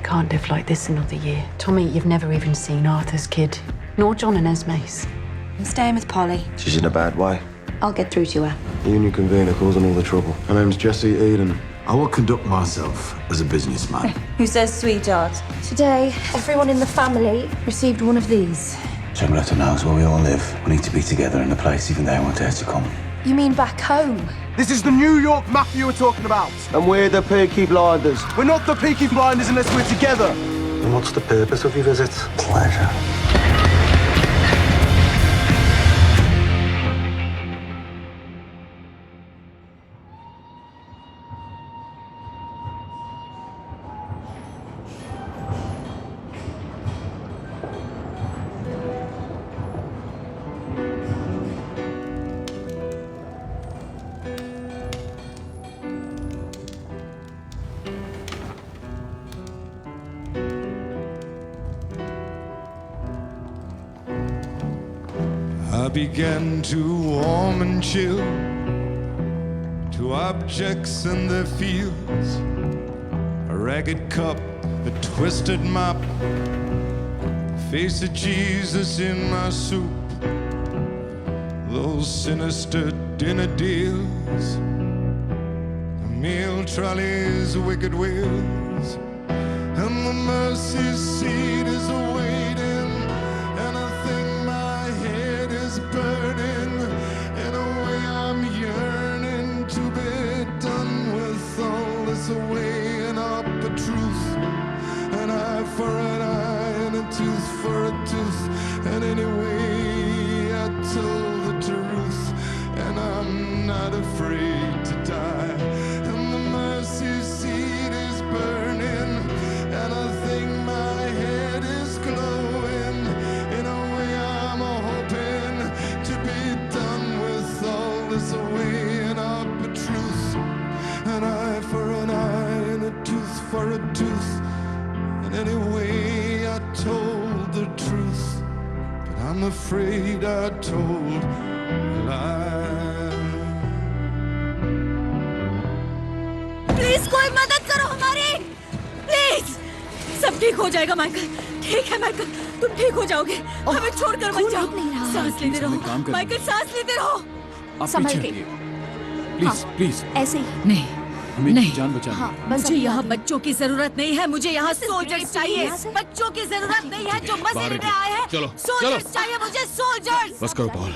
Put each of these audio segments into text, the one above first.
can't live like this another year. Tommy, you've never even seen Arthur's kid, nor John and Esme's. I'm staying with Polly. She's in a bad way. I'll get through to her. Union convener causing all the trouble. My name's Jesse Eden. I will conduct myself as a businessman. Who says sweetheart? Today, everyone in the family received one of these. Jamiletta knows where we all live. We need to be together in a place even they won't dare to come. You mean back home? This is the New York Mafia we're talking about. And we're the Peaky Blinders. We're not the Peaky Blinders unless we're together. And what's the purpose of your visit? Pleasure. I began to warm and chill to objects and their fields. A ragged cup, a twisted mop, the face of Jesus in my soup, those sinister dinner deals, the meal trolley's wicked wheels, and the mercy seat is awaiting, and I think my head is burning. In a way I'm yearning to be done with all this weighing up the truth. An eye for an eye and a tooth for a tooth. And anyway I told the truth, and I'm not afraid to die. And the mercy seat is burning, and I think my head is glowing. In a way I'm hoping to be done with all this weighing up the truth. An eye for an eye and a tooth for a tooth. And anyway I told the truth, but I'm afraid I told a lie. Please कोई मदद करो हमारी, please. सब ठीक हो जाएगा Michael, ठीक है माइकल, तुम ठीक हो जाओगे। हमें छोड़कर मत जाओ। सांस लेते रहो माइकल, सांस लेते रहो। संभल के। प्लीज प्लीज ऐसे ही। नहीं हमें नहीं। जान बचानी है। मुझे यहाँ बच्चों की जरूरत नहीं है, मुझे यहाँ सोल्जर्स चाहिए। बच्चों की जरूरत नहीं है जो मजे लेने आए हैं। चलो, सोल्जर्स चाहिए मुझे, सोल्जर्स। बस करो पॉल।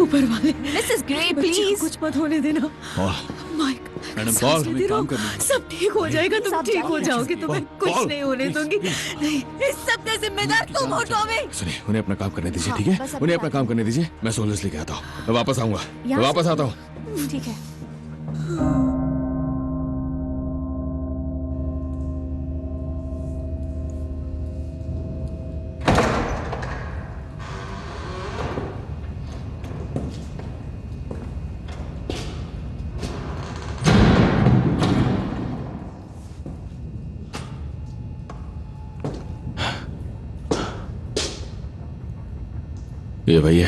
ऊपर वाले मिसेस ग्रे, बच्चे को प्लीज। कुछ मत होने देना। पॉल, माइक, मैडम सांस पॉल, लेते हमें रहो। काम करना है। सब ठीक हो जाएगा, तुम सब ठीक हो जाइए। जाओगे, तुम्हें पॉल, कुछ पॉल, नहीं होने प्लीज, दूंगी। प्लीज। नहीं, इस सब के जिम्मेदार तुम हो टॉमी। सुनिए, उन्हें अपना काम करने दीजिए, ठीक है? बस अपनी उन्हें अपना बात काम करने दीजिए। मैं सोल्जर्स लेके आता हूँ। मैं वापस आऊंगा। मैं यहाँ वापस से- आता हूँ। ठीक है। ये भैया।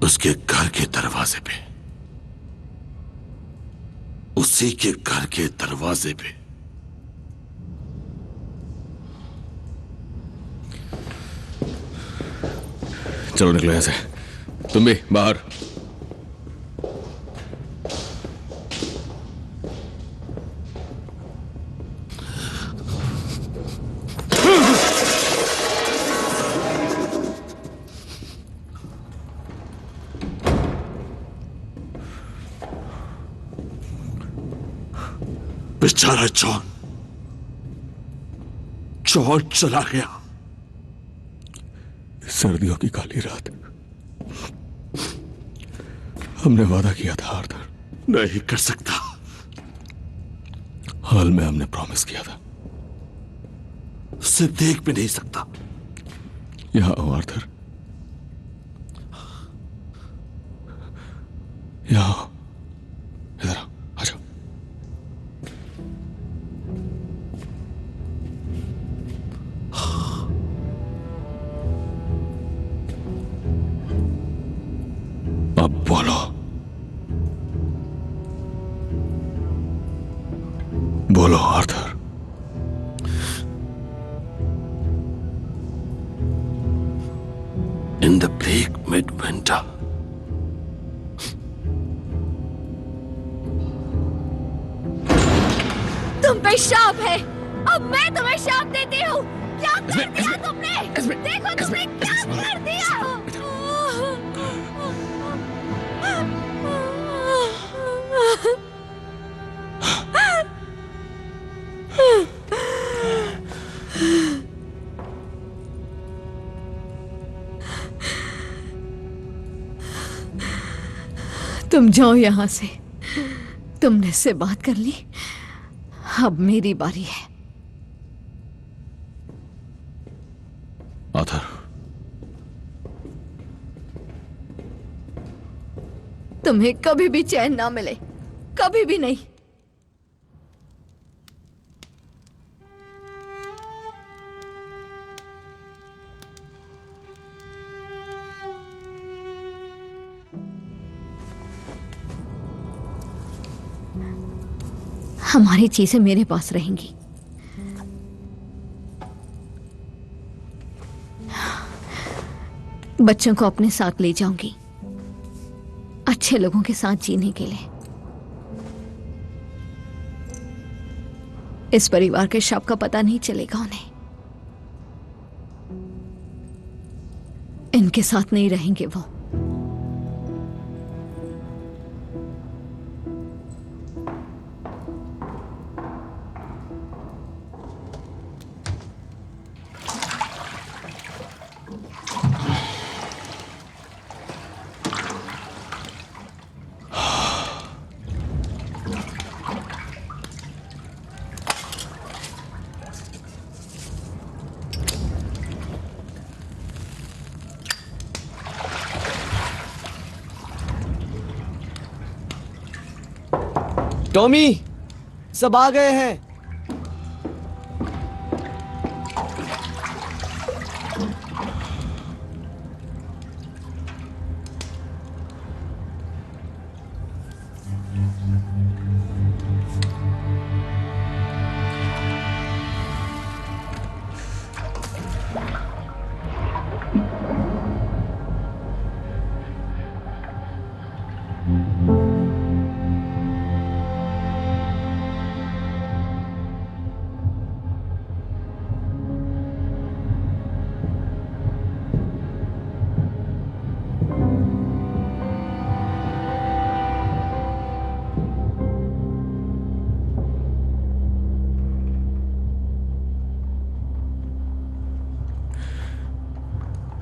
उसके घर के दरवाजे पे, उसी के घर के दरवाजे पे। चलो निकलो यहाँ से। तुम भी बाहर। बेचारा जॉन चला गया। सर्दियों की काली रात हमने वादा किया था आर्थर। नहीं कर सकता। हाल में हमने प्रॉमिस किया था। उसे देख भी नहीं सकता। यहां आओ आर्थर, यहां आओ। इधर आओ, आ जाओ। बोलो Arthur. In the bleak midwinter, तुम पे शाप है। अब मैं तुम्हें शाप देती हूँ। क्या कर दिया तुमने? देखो तुमने क्या कर दिया। तुम जाओ यहाँ से। तुमने से बात कर ली, अब मेरी बारी है। आर्थर, तुम्हें कभी भी चैन ना मिले, कभी भी नहीं। हमारी चीजें मेरे पास रहेंगी। बच्चों को अपने साथ ले जाऊंगी, अच्छे लोगों के साथ जीने के लिए। इस परिवार के शव का पता नहीं चलेगा उन्हें। इनके साथ नहीं रहेंगे वो। टॉमी, सब आ गए हैं।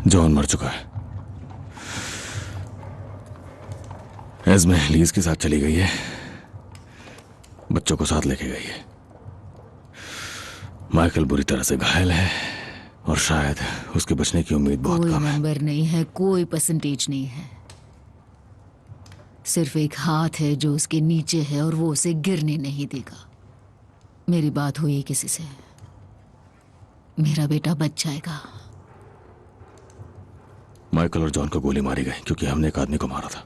जॉन मर चुका है। एस्मे लीज के साथ चली गई है, बच्चों को साथ लेके गई है। माइकल बुरी तरह से घायल है और शायद उसके बचने की उम्मीद बहुत कम है। कोई नंबर नहीं है, कोई परसेंटेज नहीं है। सिर्फ एक हाथ है जो उसके नीचे है और वो उसे गिरने नहीं देगा। मेरी बात हुई किसी से, मेरा बेटा बच जाएगा। माइकल और जॉन को गोली मारी गई क्योंकि हमने एक आदमी को मारा था,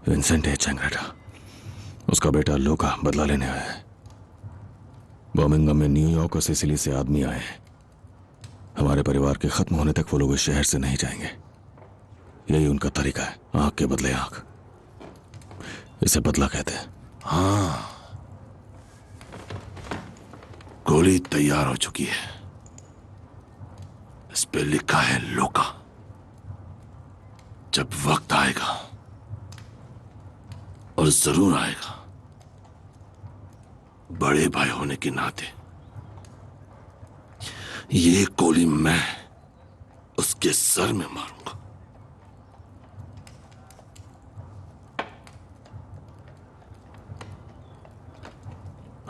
विंसेंट ए चैंग्रेटा। उसका बेटा लूका बदला लेने आया है। बर्मिंघम में न्यूयॉर्क और सिसिली से आदमी आए हैं। हमारे परिवार के खत्म होने तक वो लोग इस शहर से नहीं जाएंगे। यही उनका तरीका है, आंख के बदले आंख। इसे बदला कहते हैं। हाँ, गोली तैयार हो चुकी है। इस पे लिखा है लोका। जब वक्त आएगा, और जरूर आएगा, बड़े भाई होने के नाते ये गोली मैं उसके सर में मारूंगा।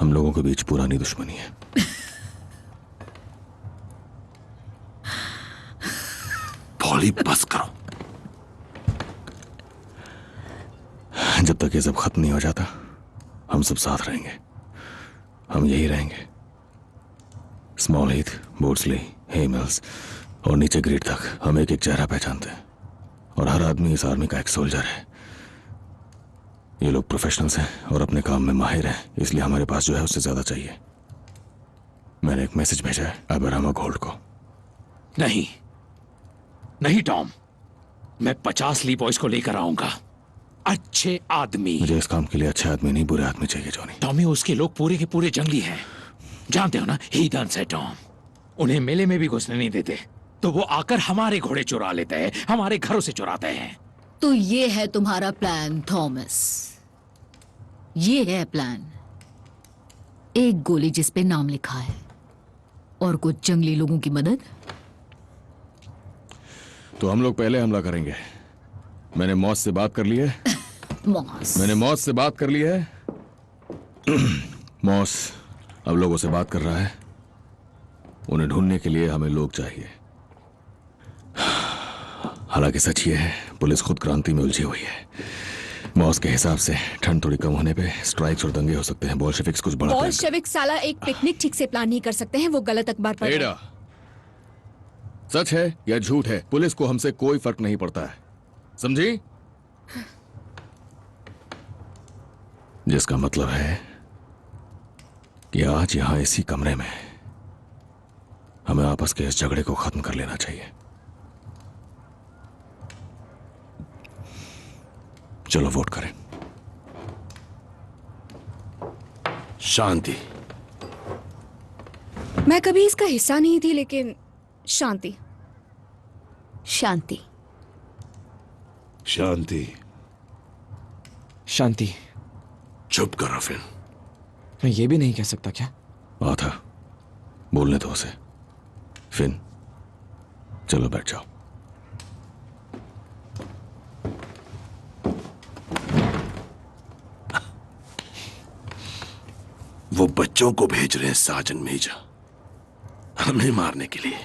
हम लोगों के बीच पुरानी दुश्मनी है। पॉली, बस करो। जब तक ये सब खत्म नहीं हो जाता, हम सब साथ रहेंगे। हम यही रहेंगे। स्मॉल हीथ, बोर्ड्सली, हेमल्स और नीचे ग्रिड तक हम एक एक चेहरा पहचानते हैं। और हर आदमी इस आर्मी का एक सोल्जर है। ये लोग प्रोफेशनल्स हैं और अपने काम में माहिर हैं, इसलिए हमारे पास जो है उससे ज्यादा चाहिए। मैंने एक मैसेज भेजा है अबरामा गोल्ड को। नहीं नहीं टॉम, मैं 50 ली बॉयज को लेकर आऊंगा, अच्छे आदमी। मुझे इस काम के लिए अच्छे आदमी नहीं, बुरे आदमी चाहिए जॉनी। टॉमी, उसके लोग पूरे के पूरे जंगली हैं, जानते हो ना, हीदन्स है टॉम। उन्हें मेले में भी घुसने नहीं देते, तो वो आकर हमारे घोड़े चुरा लेते हैं, हमारे घरों से चुराते हैं। तो ये है तुम्हारा प्लान थॉमस, ये है प्लान। एक गोली जिस पे नाम लिखा है और कुछ जंगली लोगों की मदद। तो हम लोग पहले हमला करेंगे। मैंने मौत से बात कर ली है। मैंने मौत से बात कर ली है। मौस अब लोगों से बात कर रहा है। उन्हें ढूंढने के लिए हमें लोग चाहिए। हालांकि सच ये है, पुलिस खुद क्रांति में उलझी हुई है। मौस के हिसाब से ठंड थोड़ी कम होने पे स्ट्राइक्स और दंगे हो सकते हैं। बोल्शेविक्स कुछ बड़ा बोल्शेविक साला एक पिकनिक ठीक से प्लान नहीं कर सकते हैं, वो गलत अखबार पढ़ रहे हैं। सच है या झूठ है, पुलिस को हमसे कोई फर्क नहीं पड़ता है, समझी? जिसका मतलब है कि आज यहां इसी कमरे में हमें आपस के इस झगड़े को खत्म कर लेना चाहिए। चलो वोट करें। शांति। मैं कभी इसका हिस्सा नहीं थी, लेकिन शांति। शांति। शांति। शांति। चुप करो फिर। मैं ये भी नहीं कह सकता क्या? आथा, बोलने दो उसे। फिन, चलो बैठ जाओ। वो बच्चों को भेज रहे हैं साजन मेजा, हमें मारने के लिए।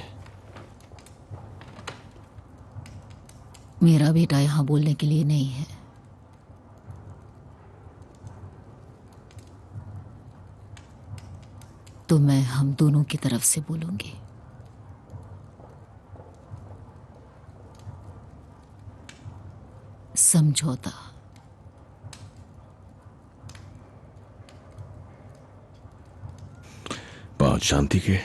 मेरा बेटा यहां बोलने के लिए नहीं है। तो मैं हम दोनों की तरफ से बोलूंगी। समझौता। 5 शांति के,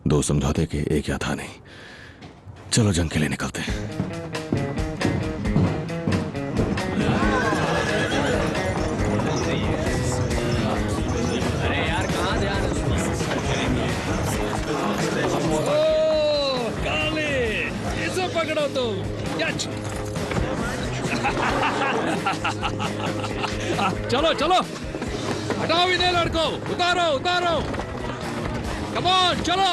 2 समझौते के, 1 याद नहीं। चलो जंग के लिए निकलते हैं। अरे यार कहाँ ध्यान? काले, इसे पकड़ो तुम। चलो चलो, हटाओ इन्हें लड़को, उतारो उतारो, कम ऑन चलो।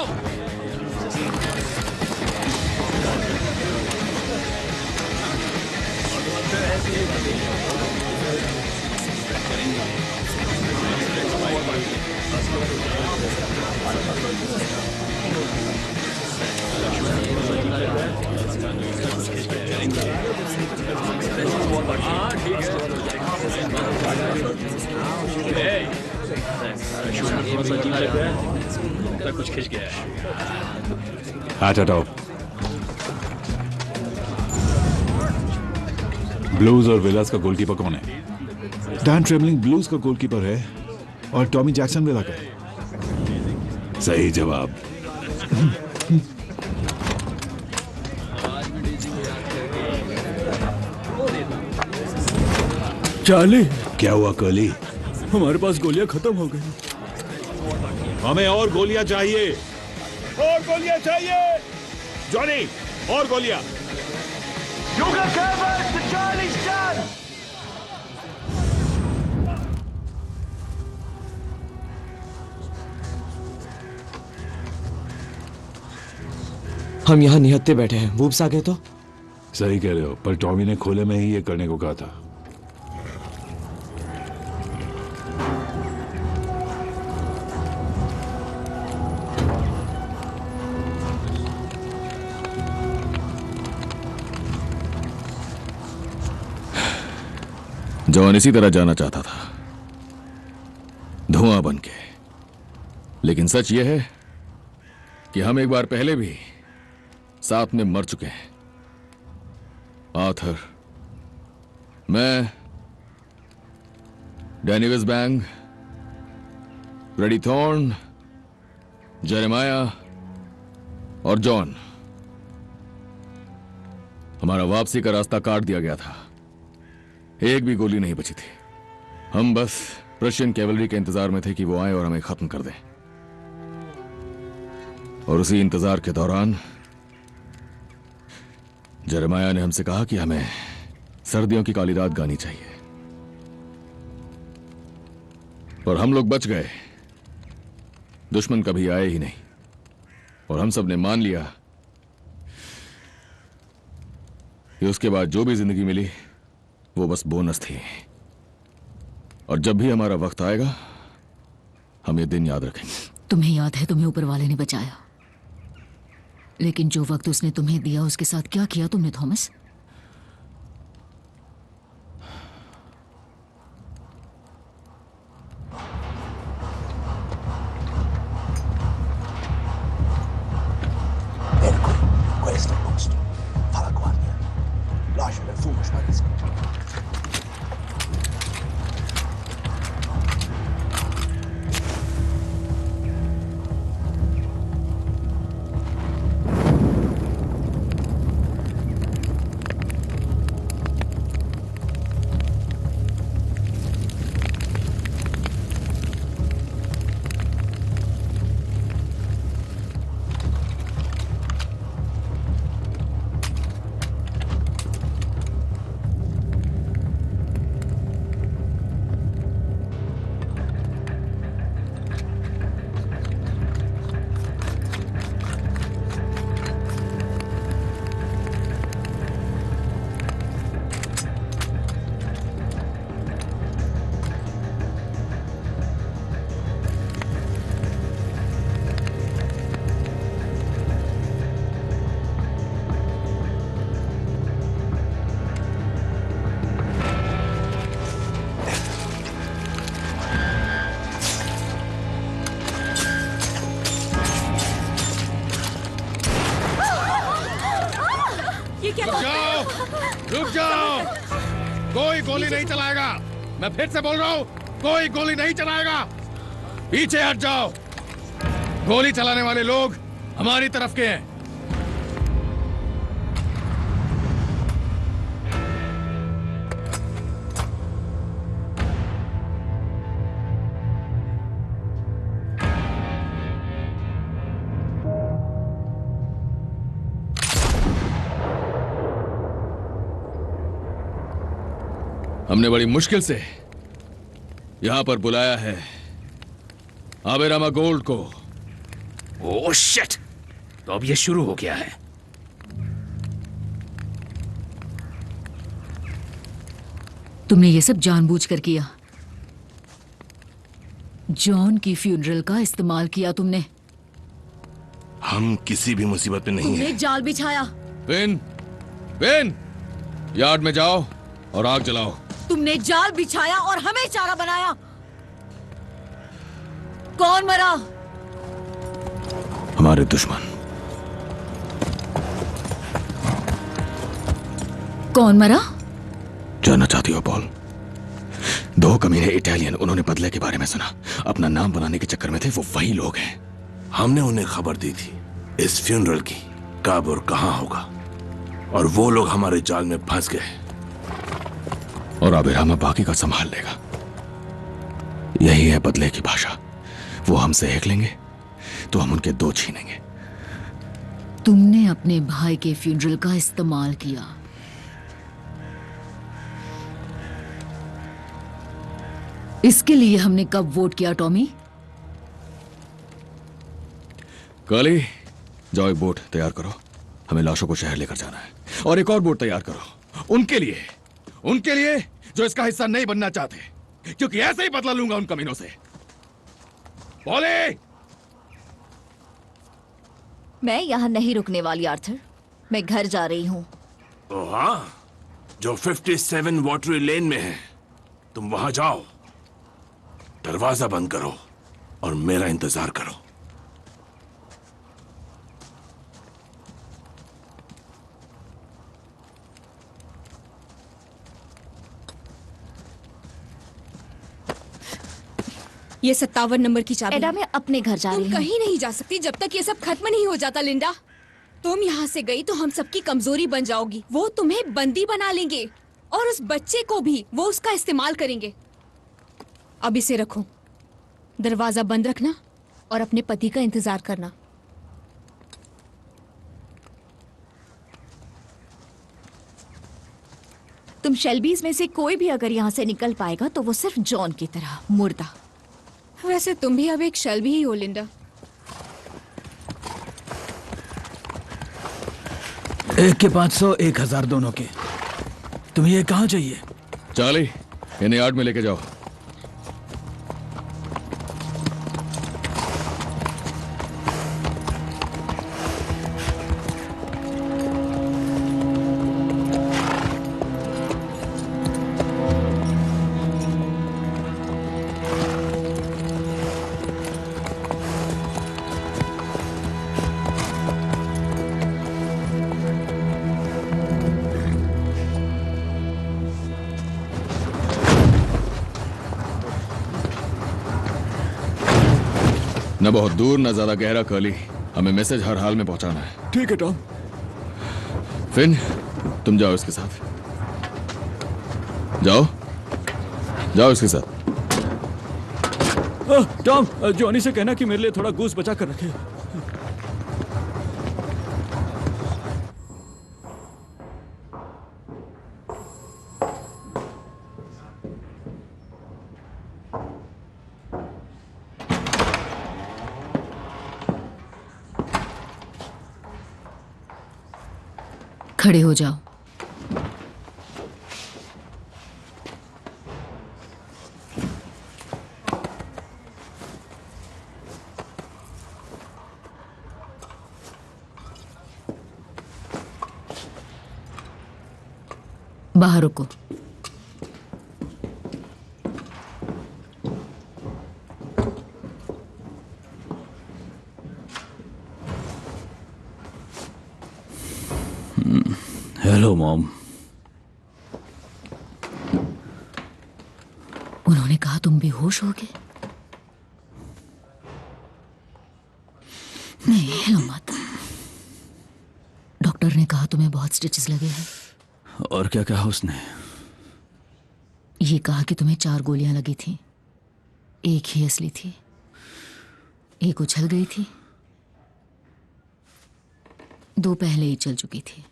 कुछ खिंच गया है। हाथ हटाओ। ब्लूज और विलास का गोलकीपर कौन है? डैन ट्रेवलिंग ब्लूज का गोलकीपर है और टॉमी जैक्सन विला का। सही जवाब। चार्ली, क्या हुआ कर्ली? हमारे पास गोलियां खत्म हो गई। हमें और गोलियां चाहिए। और गोलियां चाहिए। जॉनी, और गोलियां। हम यहाँ निहत्ते बैठे हैं, वूप्स आ गए तो? सही कह रहे हो, पर टॉमी ने खोले में ही ये करने को कहा था। जॉन इसी तरह जाना चाहता था, धुआं बन के। लेकिन सच यह है कि हम एक बार पहले भी साथ में मर चुके हैं। आर्थर, मैं Danny Bang, Freddie Thorne, Jeremiah और जॉन। हमारा वापसी का रास्ता काट दिया गया था। एक भी गोली नहीं बची थी। हम बस प्रशियन कैवलरी के इंतजार में थे कि वो आए और हमें खत्म कर दें। और उसी इंतजार के दौरान जेरेमाया ने हमसे कहा कि हमें सर्दियों की काली रात गानी चाहिए। पर हम लोग बच गए। दुश्मन कभी आए ही नहीं और हम सब ने मान लिया कि उसके बाद जो भी जिंदगी मिली वो बस बोनस थी। और जब भी हमारा वक्त आएगा हम ये दिन याद रखेंगे। तुम्हें याद है तुम्हें ऊपर वाले ने बचाया, लेकिन जो वक्त उसने तुम्हें दिया उसके साथ क्या किया तुमने Thomas? Questo posto fa la guardia. Lascia il fumo sparisca. रुक जाओ! कोई गोली नहीं चलाएगा। मैं फिर से बोल रहा हूं, कोई गोली नहीं चलाएगा। पीछे हट जाओ। गोली चलाने वाले लोग हमारी तरफ के हैं। हमने बड़ी मुश्किल से यहां पर बुलाया है आबेरामा गोल्ड को। Oh shit! तो अब ये शुरू हो गया है। तुमने ये सब जानबूझकर किया। जॉन की फ्यूनरल का इस्तेमाल किया तुमने। हम किसी भी मुसीबत में नहीं तुमने हैं। जाल बिछाया। विन, यार्ड में जाओ और आग जलाओ। तुमने जाल बिछाया और हमें चारा बनाया। कौन मरा? हमारे दुश्मन। कौन मरा? जानना चाहती हो पॉल? दो कमीने इटालियन, उन्होंने बदले के बारे में सुना। अपना नाम बनाने के चक्कर में थे। वो वही लोग हैं। हमने उन्हें खबर दी थी इस फ्यूनरल की, कब और कहां होगा, और वो लोग हमारे जाल में फंस गए। और आबेरामा बाकी का संभाल लेगा। यही है बदले की भाषा। वो हमसे एक लेंगे तो हम उनके दो छीनेंगे। तुमने अपने भाई के फ्यूनरल का इस्तेमाल किया। इसके लिए हमने कब वोट किया टॉमी? काली, जाओ एक बोट तैयार करो। हमें लाशों को शहर लेकर जाना है। और एक और बोट तैयार करो उनके लिए जो इसका हिस्सा नहीं बनना चाहते, क्योंकि ऐसे ही बदला लूंगा उन कमीनों से। बोले! मैं यहाँ नहीं रुकने वाली आर्थर। मैं घर जा रही हूँ। हाँ, जो 57 वाटरी लेन में है, तुम वहां जाओ, दरवाजा बंद करो और मेरा इंतजार करो। ये 57 नंबर की चाबी। एडा, मैं अपने घर जा रही तुम हूँ। कहीं नहीं जा सकती जब तक ये सब खत्म नहीं हो जाता लिंडा। तुम यहाँ से गई तो हम सबकी कमजोरी बन जाओगी। वो तुम्हें बंदी बना लेंगे और उस बच्चे को भी वो उसका इस्तेमाल करेंगे। अब इसे रखो, दरवाजा बंद रखना और अपने पति का इंतजार करना। तुम शेल्बीज में से कोई भी अगर यहाँ से निकल पाएगा तो वो सिर्फ जॉन की तरह मुर्दा। वैसे तुम भी अब एक शेल्बी ही हो लिंडा। एक के 500, 1000 दोनों के। तुम्हें ये कहाँ चाहिए? चार्ली, इन्हें यार्ड में लेके जाओ। न बहुत दूर न ज्यादा गहरा कर्ली, हमें मैसेज हर हाल में पहुंचाना है। ठीक है टॉम। फिन, तुम जाओ इसके साथ। जाओ जाओ इसके साथ। टॉम, जॉनी से कहना कि मेरे लिए थोड़ा गूस बचा कर रखे। खड़े हो जाओ। बाहर रुको। Hello mom. उन्होंने कहा तुम बेहोश हो गए। नहीं, हिलो मत। डॉक्टर ने कहा तुम्हें बहुत स्टिचेस लगे हैं। और क्या कहा उसने? ये कहा कि तुम्हें 4 गोलियां लगी थी, एक ही असली थी, एक उछल गई थी, 2 पहले ही चल चुकी थी।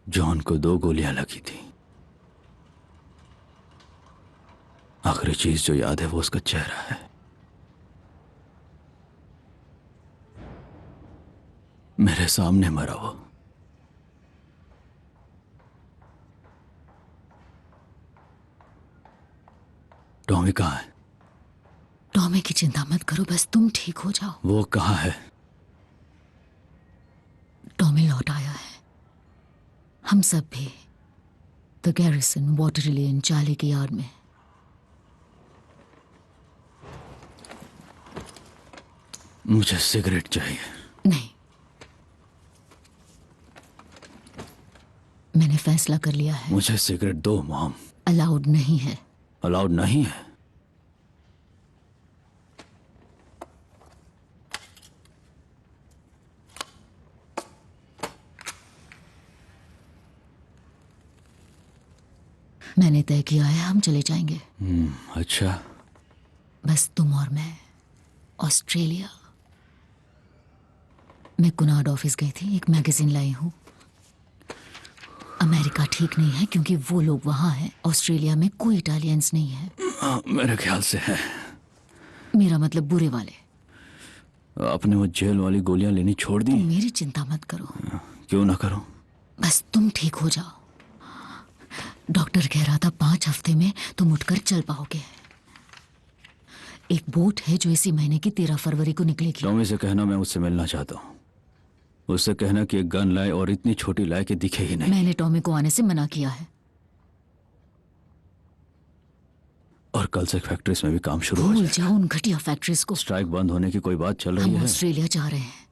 जॉन को 2 गोलियां लगी थी। आखिरी चीज जो याद है वो उसका चेहरा है। मेरे सामने मरा वो। टॉमी कहाँ है? टॉमी की चिंता मत करो, बस तुम ठीक हो जाओ। वो कहाँ है? टॉमी लौट आया है। हम सब भी the garrison, water lane, Charlie की यार्ड में। मुझे सिगरेट चाहिए। नहीं, मैंने फैसला कर लिया है। मुझे सिगरेट दो मॉम। अलाउड नहीं है। अलाउड नहीं है? मैंने तय किया है, हम चले जाएंगे। अच्छा। बस तुम और मैं। ऑस्ट्रेलिया। मैं कुनार्ड ऑफिस गई थी, एक मैगजीन लाई हूं। अमेरिका ठीक नहीं है क्योंकि वो लोग वहां हैं। ऑस्ट्रेलिया में कोई इटालियंस नहीं है। मेरे ख्याल से है। मेरा मतलब बुरे वाले। आपने वो जेल वाली गोलियां लेनी छोड़ दी? मेरी चिंता मत करो। क्यों ना करूं? बस तुम ठीक हो जाओ। डॉक्टर कह रहा था 5 हफ्ते में तुम उठकर चल पाओगे। एक बोट है जो इसी महीने की 13 फरवरी को निकलेगी। टॉमी से कहना मैं उससे मिलना चाहता हूँ। उससे कहना कि एक गन लाए और इतनी छोटी लाए कि दिखे ही नहीं। मैंने टॉमी को आने से मना किया है। और कल से फैक्ट्रीज में भी काम शुरू हो भूल जाओ उन घटिया फैक्ट्रीज को। स्ट्राइक बंद होने की कोई बात चल रही हम है? ऑस्ट्रेलिया जा रहे हैं।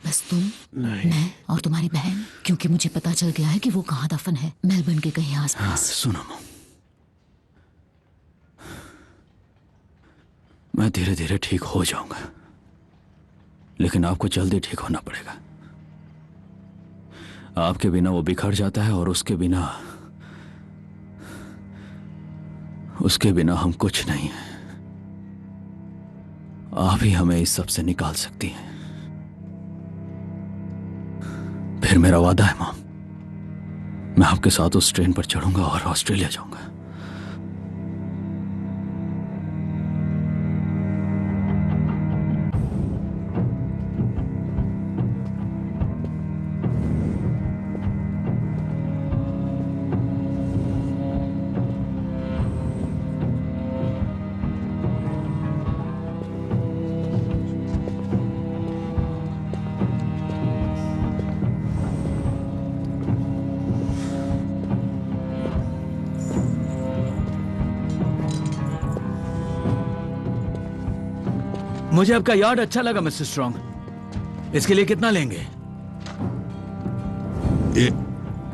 बस तुम, मैं और तुम्हारी बहन, क्योंकि मुझे पता चल गया है कि वो कहाँ दफन है। मेलबर्न के कहीं आसपास। सुनो, मैं धीरे धीरे ठीक हो जाऊंगा, लेकिन आपको जल्दी ठीक होना पड़ेगा। आपके बिना वो बिखर जाता है और उसके बिना हम कुछ नहीं है। आप ही हमें इस सब से निकाल सकती हैं। फिर मेरा वादा है मॉम, मैं आपके साथ उस ट्रेन पर चढ़ूंगा और ऑस्ट्रेलिया जाऊंगा। मुझे आपका यार्ड अच्छा लगा मिस्टर स्ट्रॉन्ग। इसके लिए कितना लेंगे?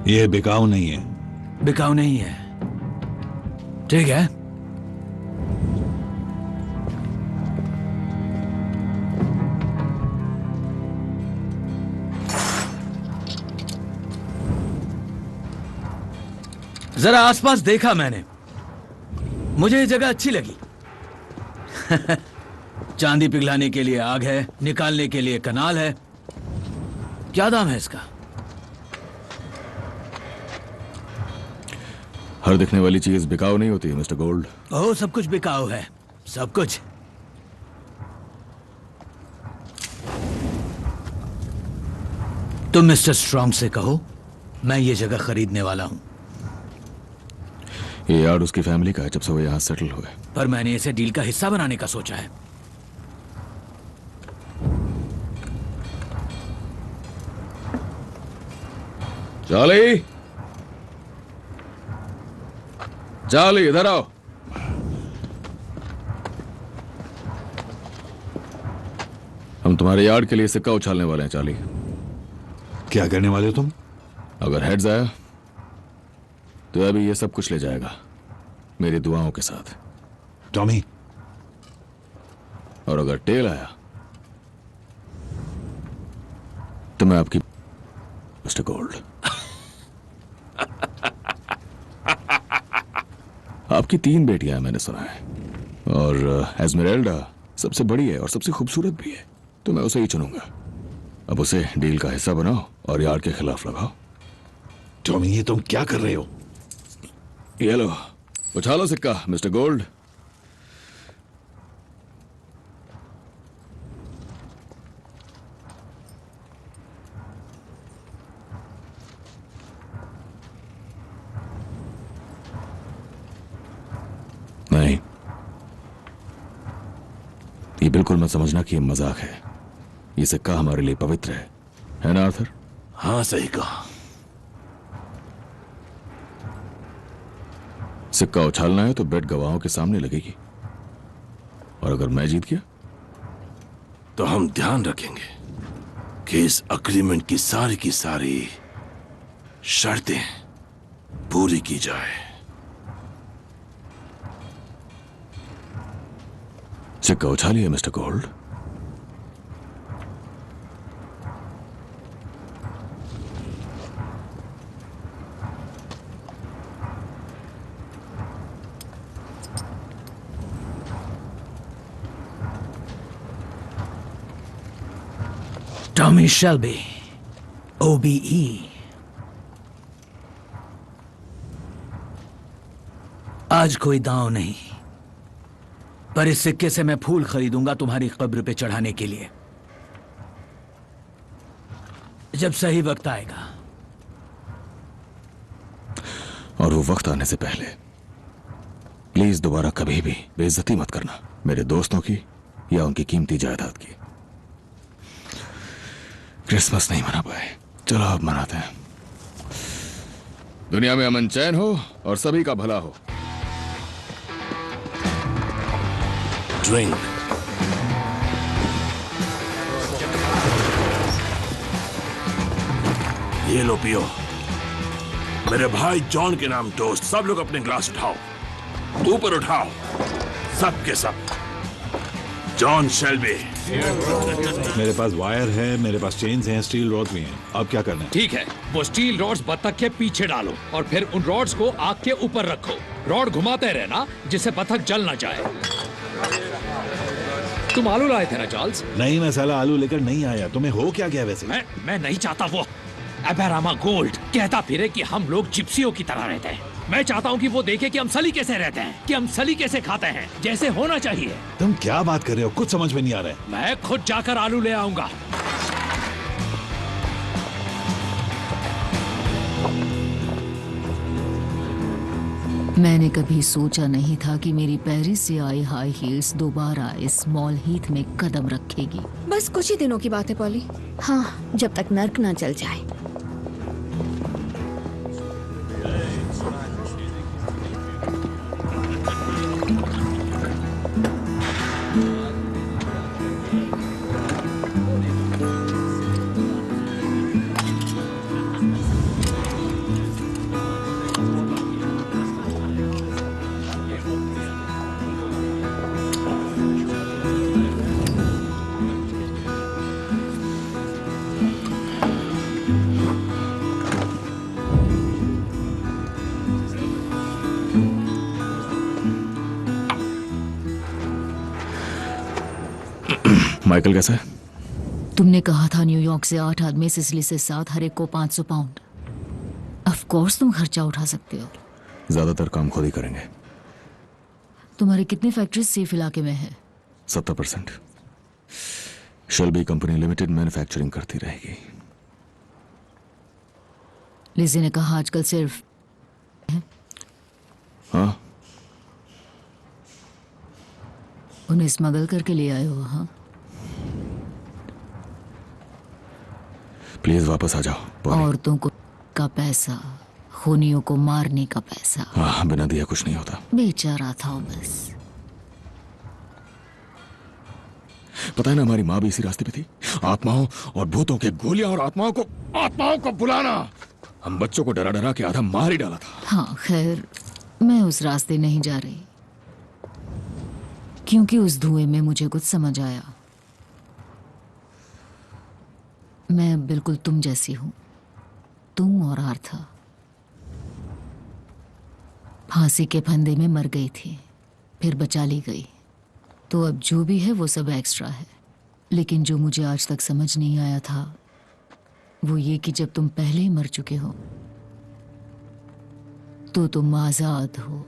ये बिकाऊ नहीं है। बिकाऊ नहीं है, ठीक है। जरा आसपास देखा मैंने, मुझे ये जगह अच्छी लगी। चांदी पिघलाने के लिए आग है, निकालने के लिए कनाल है। क्या दाम है इसका? हर दिखने वाली चीज बिकाऊ नहीं होती मिस्टर गोल्ड। ओह, सब कुछ बिकाऊ है, सब कुछ। तुम मिस्टर स्ट्रॉन्ग से कहो मैं ये जगह खरीदने वाला हूं। ये यार्ड उसकी फैमिली का है जब से वो यहां सेटल हुए। पर मैंने इसे डील का हिस्सा बनाने का सोचा है। चार्ली, चार्ली इधर आओ। हम तुम्हारे यार्ड के लिए सिक्का उछालने वाले हैं चार्ली। क्या करने वाले हो तुम? अगर हेड्स आया तो अभी ये सब कुछ ले जाएगा मेरी दुआओं के साथ, टॉमी। और अगर टेल आया तो मैं आपकी मिस्टर गोल्ड। आपकी 3 बेटियां हैं मैंने सुना है, और एस्मेराल्डा सबसे बड़ी है और सबसे खूबसूरत भी है, तो मैं उसे ही चुनूंगा। अब उसे डील का हिस्सा बनाओ और यार्ड के खिलाफ लगाओ। टॉमी, ये तुम क्या कर रहे हो? ये लो, उछालो सिक्का मिस्टर गोल्ड। नहीं, ये बिल्कुल मत समझना कि ये मजाक है। ये सिक्का हमारे लिए पवित्र है ना आर्थर? हाँ, सही कहा। सिक्का उछालना है तो बेट गवाहों के सामने लगेगी, और अगर मैं जीत गया तो हम ध्यान रखेंगे कि इस अग्रीमेंट की सारी शर्तें पूरी की जाए। सिक्का उछालिए mister Gold. Tommy Shelby, OBE। आज कोई दांव नहीं, पर इस सिक्के से मैं फूल खरीदूंगा तुम्हारी कब्र पे चढ़ाने के लिए, जब सही वक्त आएगा। और वो वक्त आने से पहले प्लीज दोबारा कभी भी बेइज्जती मत करना मेरे दोस्तों की या उनकी कीमती जायदाद की। क्रिसमस नहीं मना पाए, चलो अब मनाते हैं। दुनिया में अमन चैन हो और सभी का भला हो। ड्रिंक। ये लो पियो। मेरे भाई जॉन के नाम टोस्ट। सब लोग अपने ग्लास उठाओ, ऊपर उठाओ, सब के सब। John Shelby. मेरे पास वायर है, मेरे पास चेन्स हैं, स्टील रॉड भी हैं। अब क्या करना है? ठीक है, वो स्टील रॉड्स बत्तख के पीछे डालो और फिर उन रॉड्स को आग के ऊपर रखो। रॉड घुमाते रहना जिससे बत्तख जल ना जाए। तुम आलू लाए थे ना चार्ल्स? नहीं, मैं साला आलू लेकर नहीं आया। तुम्हें हो क्या गया वैसे? मैं नहीं चाहता वो एबेरामा गोल्ड कहता फिरे कि हम लोग जिप्सियों की तरह रहते हैं। मैं चाहता हूँ कि वो देखे कि हम सलीके से रहते हैं, कि हम सलीके से खाते हैं, जैसे होना चाहिए। तुम क्या बात कर रहे हो? कुछ समझ में नहीं आ रहा है। मैं खुद जाकर आलू ले आऊंगा। मैंने कभी सोचा नहीं था कि मेरी पेरिस से आई हाई हील्स दोबारा इस स्मॉल हीथ में कदम रखेगी। बस कुछ ही दिनों की बात है पॉली। हाँ, जब तक नर्क ना चल जाए। माइकल कैसा है? तुमने कहा था न्यूयॉर्क से 8 आदमी, सिसिली से 7, हर एक को 500 पाउंड। ऑफ कोर्स तुम खर्चा उठा सकते हो। ज्यादातर काम खुद ही करेंगे। तुम्हारी कितनी फैक्ट्रीज सेफ इलाके में है? 70%। शेल्बी कंपनी लिमिटेड मैन्युफैक्चरिंग करती रहेगी। लिजी ने कहा आजकल सिर्फ हाँ, उन्हें स्मगल करके ले आए हो? हाँ, प्लीज वापस आ जाओ। औरतों को का पैसा, खूनियों को मारने का पैसा। हाँ, बिना दिया कुछ नहीं होता। बेचारा थॉमस। पता है ना, हमारी माँ भी इसी रास्ते पे थी। आत्माओं और भूतों के गोलियां और आत्माओं को बुलाना। हम बच्चों को डरा डरा के आधा मार ही डाला था। हाँ, खैर मैं उस रास्ते नहीं जा रही, क्योंकि उस धुएं में मुझे कुछ समझ आया। मैं बिल्कुल तुम जैसी हूं। तुम और आर्था फांसी के फंदे में मर गई थी, फिर बचा ली गई। तो अब जो भी है वो सब एक्स्ट्रा है। लेकिन जो मुझे आज तक समझ नहीं आया था वो ये कि जब तुम पहले ही मर चुके हो तो तुम आजाद हो।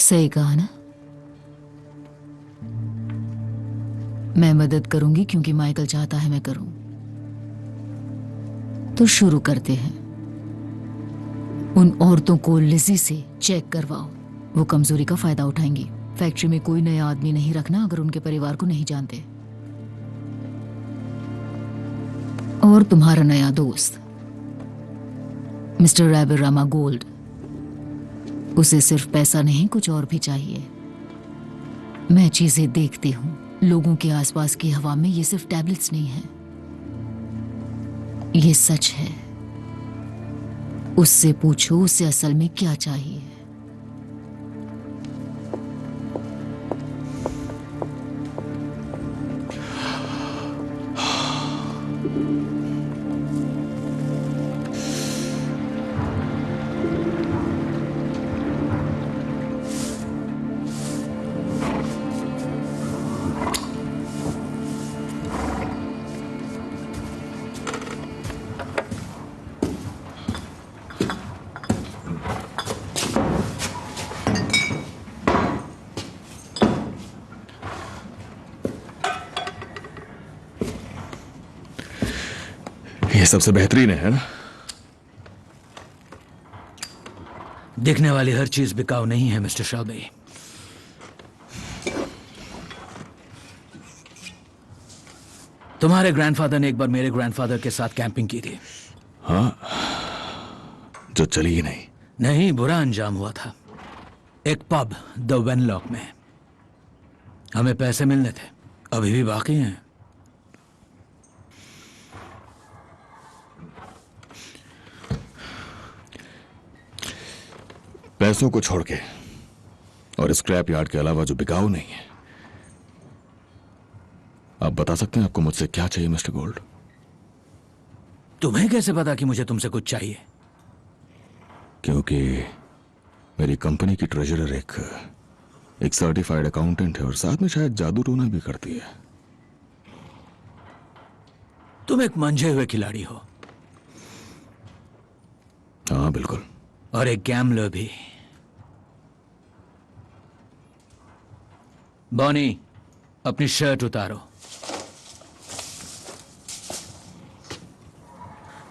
सही कहा ना? मैं मदद करूंगी क्योंकि माइकल चाहता है मैं करूं। तो शुरू करते हैं। उन औरतों को लिजी से चेक करवाओ, वो कमजोरी का फायदा उठाएंगी। फैक्ट्री में कोई नया आदमी नहीं रखना अगर उनके परिवार को नहीं जानते। और तुम्हारा नया दोस्त मिस्टर एबेरामा गोल्ड, उसे सिर्फ पैसा नहीं कुछ और भी चाहिए। मैं चीजें देखती हूं, लोगों के आसपास की हवा में ये सिर्फ टैबलेट्स नहीं है, ये सच है। उससे पूछो उसे असल में क्या चाहिए। ये सबसे बेहतरीन है ना? दिखने वाली हर चीज बिकाऊ नहीं है मिस्टर शेल्बी। तुम्हारे ग्रैंडफादर ने एक बार मेरे ग्रैंडफादर के साथ कैंपिंग की थी। हाँ, जो चली ही नहीं। नहीं, बुरा अंजाम हुआ था। एक पब द वेनलॉक में। हमें पैसे मिलने थे, अभी भी बाकी हैं। पैसों को छोड़ के और स्क्रैप यार्ड के अलावा जो बिकाऊ नहीं है। आप बता सकते हैं आपको मुझसे क्या चाहिए मिस्टर गोल्ड? तुम्हें कैसे पता कि मुझे तुमसे कुछ चाहिए? क्योंकि मेरी कंपनी की ट्रेजरर एक सर्टिफाइड अकाउंटेंट है और साथ में शायद जादू टोना भी करती है। तुम एक मंझे हुए खिलाड़ी हो। हाँ बिल्कुल। और एक गैम्बलर भी। बॉनी, अपनी शर्ट उतारो।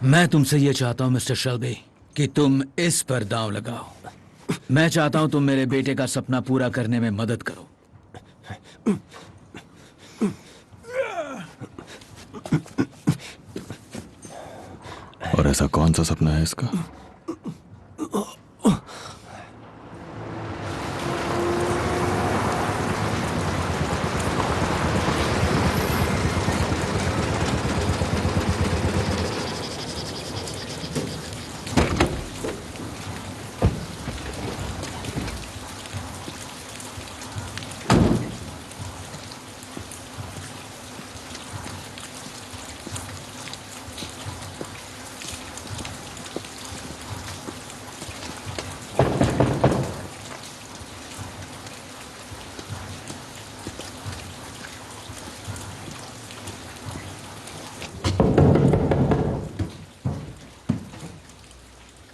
मैं तुमसे यह चाहता हूं मिस्टर शेल्बी कि तुम इस पर दांव लगाओ। मैं चाहता हूं तुम मेरे बेटे का सपना पूरा करने में मदद करो। और ऐसा कौन सा सपना है इसका?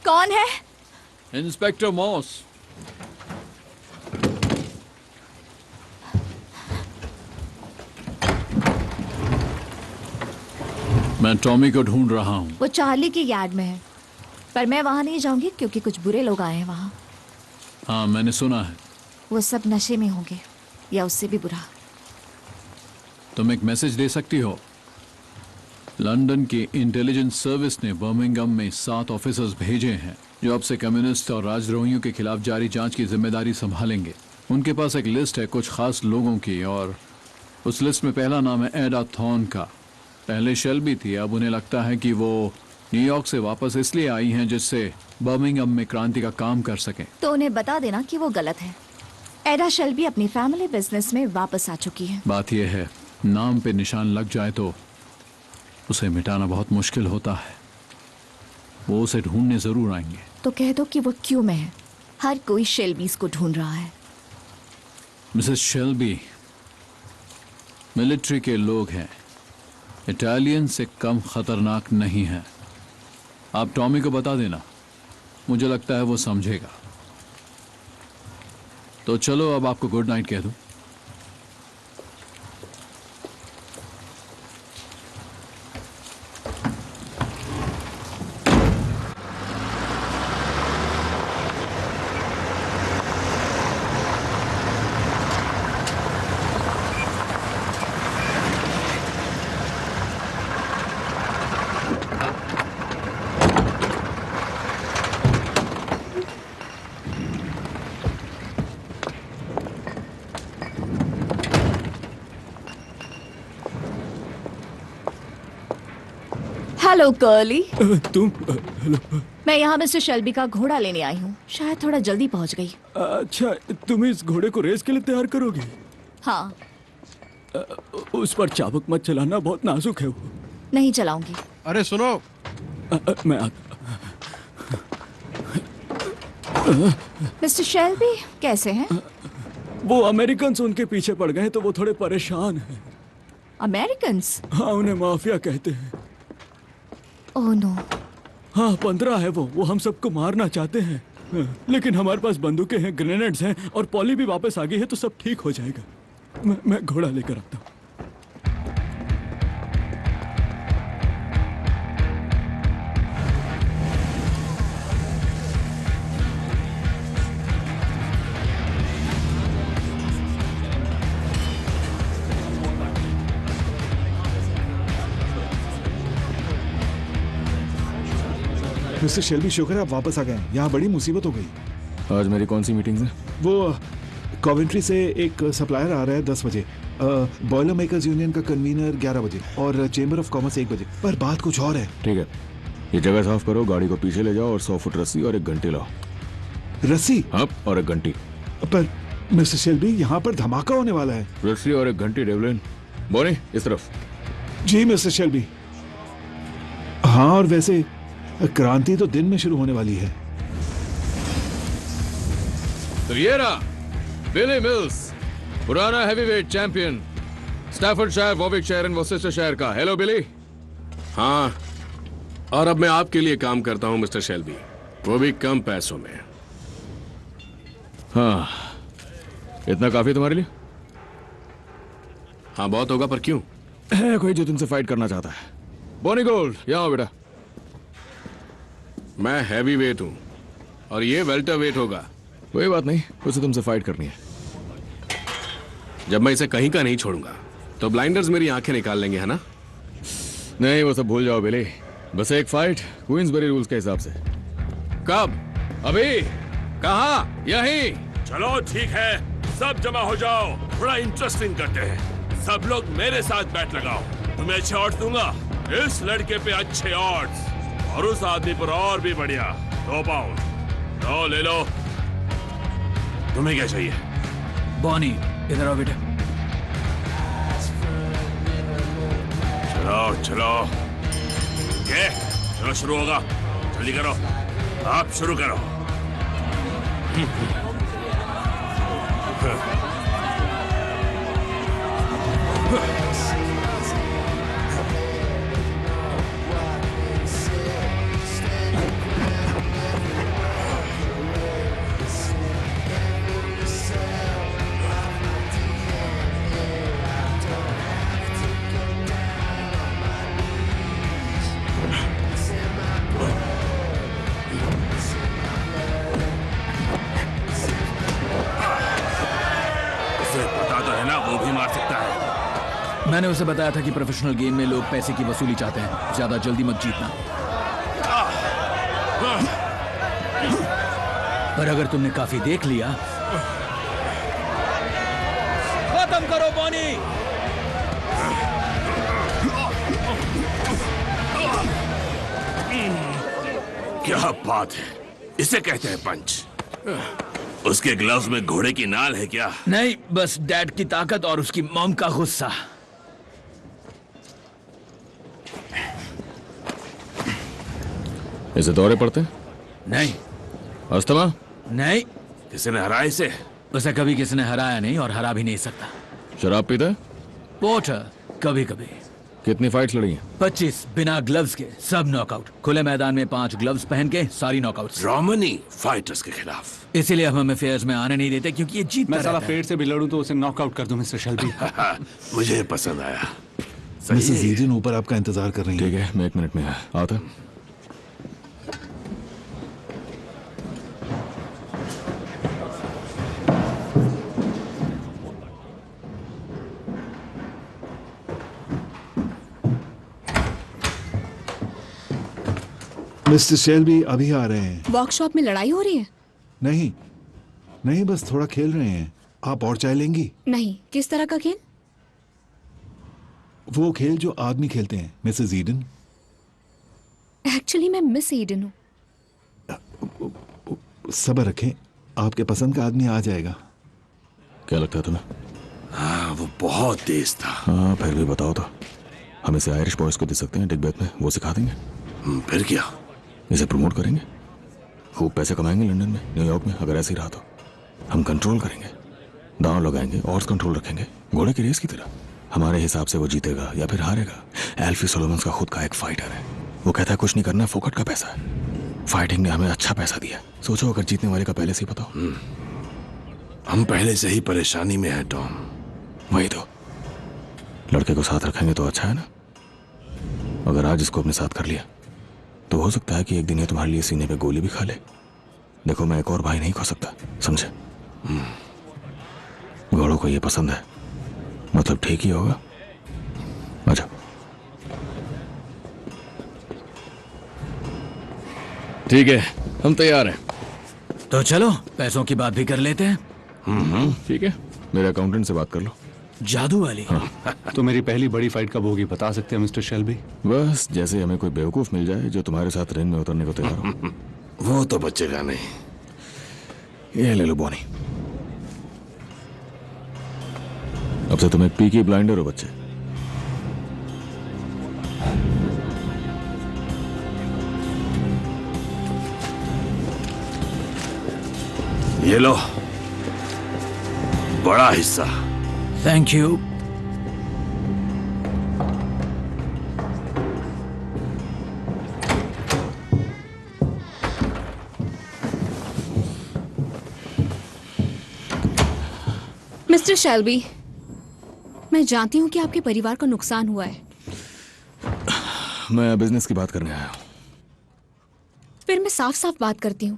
कौन है? Inspector moss. मैं टॉमी को ढूंढ रहा हूं। वो चार्ली की यार्ड में है, पर मैं वहां नहीं जाऊंगी क्योंकि कुछ बुरे लोग आए हैं वहां। हाँ, मैंने सुना है। वो सब नशे में होंगे या उससे भी बुरा। तुम एक मैसेज दे सकती हो? लंदन की इंटेलिजेंस सर्विस ने बर्मिंघम में 7 ऑफिसर्स भेजे हैं जो अब से कम्युनिस्ट और राजद्रोहियों के खिलाफ जारी जांच की जिम्मेदारी संभालेंगे। उनके पास एक लिस्ट है कुछ खास लोगों की, और उस लिस्ट में पहला नाम है एडा थॉर्न का। पहले शेल्बी थी, अब उन्हें लगता है कि वो न्यूयॉर्क से वापस इसलिए आई हैं जिससे बर्मिंघम में क्रांति का काम कर सकें। तो उन्हें बता देना कि वो गलत है। एडा शेल्बी अपनी फैमिली बिजनेस में वापस आ चुकी है। बात यह है, नाम पे निशान लग जाए तो उसे मिटाना बहुत मुश्किल होता है। वो उसे ढूंढने जरूर आएंगे। तो कह दो कि वो क्यों में है। हर कोई शेल्बीज को ढूंढ रहा है। मिसेस शेल्बी मिलिट्री के लोग हैं, इटालियन से कम खतरनाक नहीं है। आप टॉमी को बता देना, मुझे लगता है वो समझेगा। तो चलो अब आपको गुड नाइट कह दूं। Hello curly. तुम? मैं यहाँ मिस्टर शेल्बी का घोड़ा लेने आई हूँ। शायद थोड़ा जल्दी पहुँच गई। अच्छा, तुम इस घोड़े को रेस के लिए तैयार करोगे? हाँ। उस पर चाबुक मत चलाना, बहुत नाजुक है वो। नहीं चलाऊंगी। अरे सुनो, मैं मिस्टर शेल्बी कैसे हैं? वो अमेरिकन्स उनके पीछे पड़ गए तो वो थोड़े परेशान हैं। अमेरिकन्स? हाँ, उन्हें माफिया कहते हैं। Oh no. हाँ, 15 है वो हम सबको मारना चाहते हैं, लेकिन हमारे पास बंदूकें हैं, ग्रेनेड्स हैं, और पॉली भी वापस आ गई है, तो सब ठीक हो जाएगा। मैं घोड़ा लेकर आता हूँ। मिस्टर शेल्बी, शुक्र है आप वापस आ गए। यहाँ बड़ी मुसीबत हो गई। आज मेरी कौन सी मीटिंग्स है? वो कॉवेंट्री से एक सप्लायर आ रहा है 10 बजे, बॉयलर मेकर्स यूनियन का कन्वीनर 11 बजे और चेंबर ऑफ कॉमर्स 1 बजे। पर बात कुछ और है। ठीक है, ये जगह साफ करो, गाड़ी को पीछे ले जाओ और 100 फुट रस्सी और एक घंटी लाओ। रस्सी? हाँ, और एक घंटी। पर मिस्टर शेल्बी, यहाँ पर धमाका होने वाला है। रस्सी और एक घंटी डेवलिन। बोनी इस तरफ। जी मिस्टर शेल्बी। हाँ, और वैसे क्रांति तो दिन में शुरू होने वाली है। तो ये रहा बिली मिल्स, पुराना हैवीवेट चैंपियन, स्टैफर्डशायर, वॉविकशायर एंड वॉर्सेस्टरशायर का। हेलो बिली। हाँ, और अब मैं आपके लिए काम करता हूं मिस्टर शेल्बी, वो भी कम पैसों में। हाँ, इतना काफी तुम्हारे लिए? हाँ, बहुत होगा, पर क्यों? है कोई जो तुमसे फाइट करना चाहता है? बॉनी गोल्ड, यहाँ आओ बेटा। मैं हैवी वेट हूं और ये वेल्टर वेट होगा। कोई बात नहीं, उसे तुमसे फाइट करनी है। जब मैं इसे कहीं का नहीं छोड़ूंगा तो ब्लाइंडर्स मेरी आंखें निकाल लेंगे, है ना? नहीं, वो सब भूल जाओ बिली। बस एक फाइट क्वींसबरी रूल्स के हिसाब से। कब? अभी। कहाँ? यहीं। चलो ठीक है, सब जमा हो जाओ, थोड़ा इंटरेस्टिंग करते हैं। सब लोग मेरे साथ बैट लगाओ, तुम्हें अच्छे ऑड्स दूंगा। इस लड़के पे अच्छे ऑड्स और उस आदमी पर और भी बढ़िया। 2 पाउंड। लो ले लो। तुम्हें क्या चाहिए? बॉनी इधर आओ बेटा। चलो चलो, ये चलो शुरू होगा, जल्दी करो, आप शुरू करो। मैंने उसे बताया था कि प्रोफेशनल गेम में लोग पैसे की वसूली चाहते हैं, ज्यादा जल्दी मत जीतना। पर अगर तुमने काफी देख लिया, खत्म करो बॉनी। क्या बात है, इसे कहते हैं पंच। उसके ग्लव्स में घोड़े की नाल है क्या? नहीं, बस डैड की ताकत और उसकी मॉम का गुस्सा। इसे दौरे पड़ते हैं? नहीं। अस्थमा? नहीं। किसी ने हराया इसे? उसे कभी किसी ने हराया नहीं और हरा भी नहीं सकता। शराब पीता है? पोर्टर कभी कभी। कितनी फाइट्स लड़ी हैं? 25 बिना ग्लव्स के, सब नॉकआउट। खुले मैदान में 5 ग्लव्स पहन के सारी नॉकआउट्स। रोमनी फाइटर्स के खिलाफ। इसीलिए हम हमें फेयर्स में आने नहीं देते, क्योंकि ये जीतता मैं साला रहता है। पेट से भी लड़ूं तो उसे नॉकआउट कर दूं मिस्टर शेल्बी। मुझे पसंद आया। मिसेस ईडन ऊपर आपका इंतजार कर रही हैं। ठीक है, मैं 1 मिनट में आता। मिस्टर शेल्बी अभी आ रहे हैं। वर्कशॉप में लड़ाई हो रही है? नहीं नहीं, बस थोड़ा खेल रहे हैं। आप और चाय लेंगी? नहीं। किस तरह का खेल? वो खेल जो आदमी खेलते हैं मिसेस ईडन। एक्चुअली मैं मिस ईडन हूँ। सब्र रखें, आपके पसंद का आदमी आ जाएगा। क्या लगता है तुम्हें? हाँ, वो बहुत तेज था। हाँ, फिर भी बताओ तो। हम इसे आयरिश बॉयज को दे सकते हैं डिगबैथ में, वो सिखा देंगे। फिर क्या? इसे प्रमोट करेंगे, खूब पैसे कमाएंगे लंदन में, न्यूयॉर्क में। अगर ऐसे ही रहा तो हम कंट्रोल करेंगे, दांव लगाएंगे, और कंट्रोल रखेंगे, घोड़े की रेस की तरह। हमारे हिसाब से वो जीतेगा या फिर हारेगा। एल्फी सोलोमन्स का खुद का एक फाइटर है, वो कहता है कुछ नहीं करना, फोकट का पैसा है। फाइटिंग ने हमें अच्छा पैसा दिया। सोचो अगर जीतने वाले का पहले से ही पता हो। हम पहले से ही परेशानी में हैं टॉम। वही तो, लड़के को साथ रखेंगे तो अच्छा है ना। अगर आज इसको अपने साथ कर लिया तो हो सकता है कि एक दिन ये तुम्हारे लिए सीने पे गोली भी खा ले। देखो, मैं एक और भाई नहीं खो सकता, समझे? घोड़ों को ये पसंद है, मतलब ठीक ही होगा। अच्छा, ठीक है, हम तैयार हैं। तो चलो पैसों की बात भी कर लेते हैं। ठीक है, मेरे अकाउंटेंट से बात कर लो। जादू वाली? हाँ। तो मेरी पहली बड़ी फाइट कब होगी बता सकते हैं मिस्टर शेल्बी? बस जैसे हमें कोई बेवकूफ मिल जाए जो तुम्हारे साथ रिंग में उतरने को तैयार हो। वो तो बचेगा नहीं। ये ले लो बॉनी। अब से तुम एक पीकी ब्लाइंडर हो बच्चे। ये लो बड़ा हिस्सा। Thank you. मिस्टर शेल्बी, मैं जानती हूँ कि आपके परिवार को नुकसान हुआ है। मैं बिजनेस की बात करने आया हूँ। फिर मैं साफ साफ बात करती हूँ।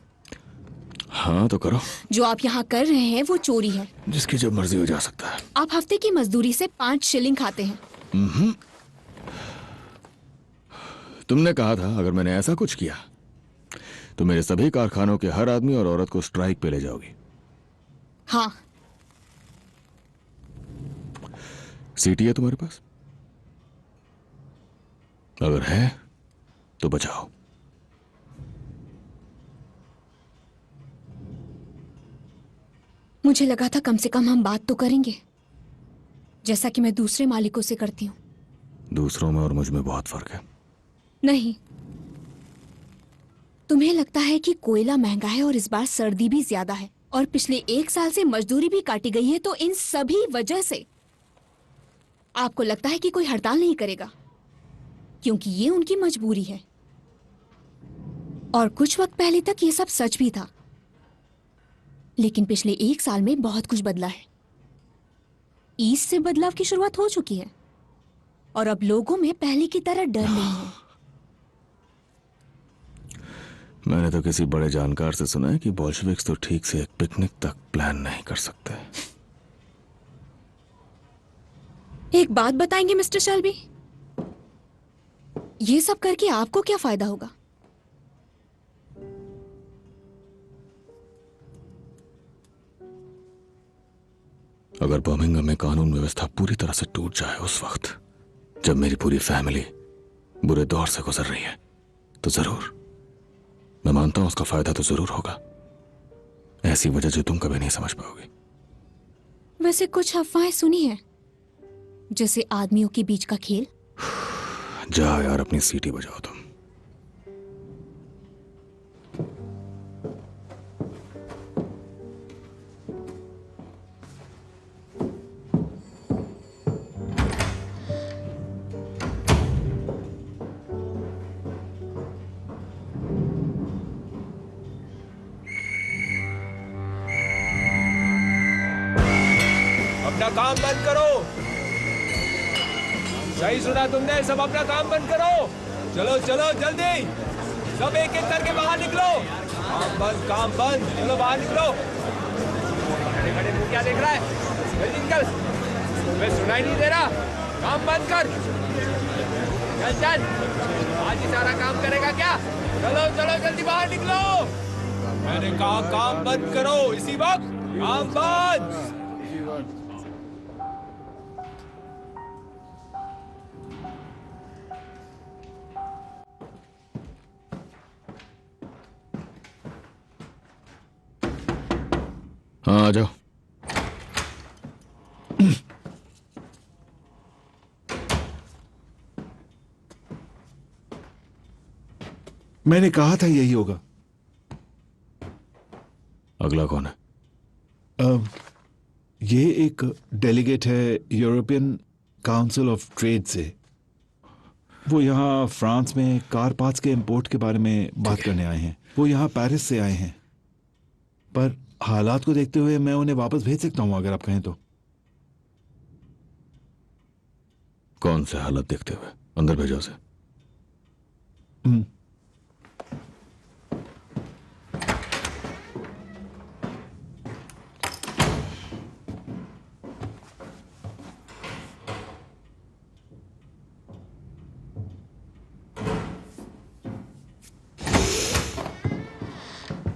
हाँ तो करो। जो आप यहाँ कर रहे हैं वो चोरी है। जिसकी जब मर्जी हो जा सकता है। आप हफ्ते की मजदूरी से 5 शिलिंग खाते हैं। तुमने कहा था अगर मैंने ऐसा कुछ किया तो मेरे सभी कारखानों के हर आदमी और औरत को स्ट्राइक पे ले जाओगी। हाँ। सीटी है तुम्हारे पास? अगर है तो बचाओ। मुझे लगा था कम से कम हम बात तो करेंगे, जैसा कि मैं दूसरे मालिकों से करती हूँ। दूसरों में और मुझ में बहुत फर्क है। नहीं, तुम्हें लगता है कि कोयला महंगा है और इस बार सर्दी भी ज्यादा है और पिछले 1 साल से मजदूरी भी काटी गई है, तो इन सभी वजह से आपको लगता है कि कोई हड़ताल नहीं करेगा क्योंकि ये उनकी मजबूरी है। और कुछ वक्त पहले तक ये सब सच भी था, लेकिन पिछले 1 साल में बहुत कुछ बदला है। ईस्ट से बदलाव की शुरुआत हो चुकी है और अब लोगों में पहले की तरह डर नहीं है। मैंने तो किसी बड़े जानकार से सुना है कि बोल्शेविक्स तो ठीक से एक पिकनिक तक प्लान नहीं कर सकते। एक बात बताएंगे मिस्टर शेल्बी, ये सब करके आपको क्या फायदा होगा? अगर बर्मिंघम में कानून व्यवस्था पूरी तरह से टूट जाए उस वक्त जब मेरी पूरी फैमिली बुरे दौर से गुजर रही है, तो जरूर, मैं मानता हूं उसका फायदा तो जरूर होगा। ऐसी वजह जो तुम कभी नहीं समझ पाओगे। वैसे कुछ अफवाहें सुनी है, जैसे आदमियों के बीच का खेल। जाओ यार, अपनी सीटी बजाओ तुम। अपना काम बंद करो। सही सुना तुमने, सब अपना काम बंद करो। चलो चलो जल्दी, सब एक एक करके बाहर निकलो। काम बंद, काम बंद, चलो बाहर निकलो। खड़े खड़े मुंह क्या देख रहा है? जल्दी निकल, तुम्हें सुनाई नहीं दे रहा? काम बंद कर। चल चल, आज ही सारा काम करेगा क्या? चलो चलो जल्दी बाहर निकलो। मैंने कहा काम बंद करो इसी वक्त। काम बंद। हाँ आ जाओ। मैंने कहा था यही होगा। अगला कौन है? ये एक डेलीगेट है यूरोपियन काउंसिल ऑफ ट्रेड से। वो यहाँ फ्रांस में कार पार्ट्स के इंपोर्ट के बारे में बात करने आए हैं। वो यहाँ पेरिस से आए हैं, पर हालात को देखते हुए मैं उन्हें वापस भेज सकता हूँ अगर आप कहें तो। कौन से हालत देखते हुए? अंदर भेजो उसे।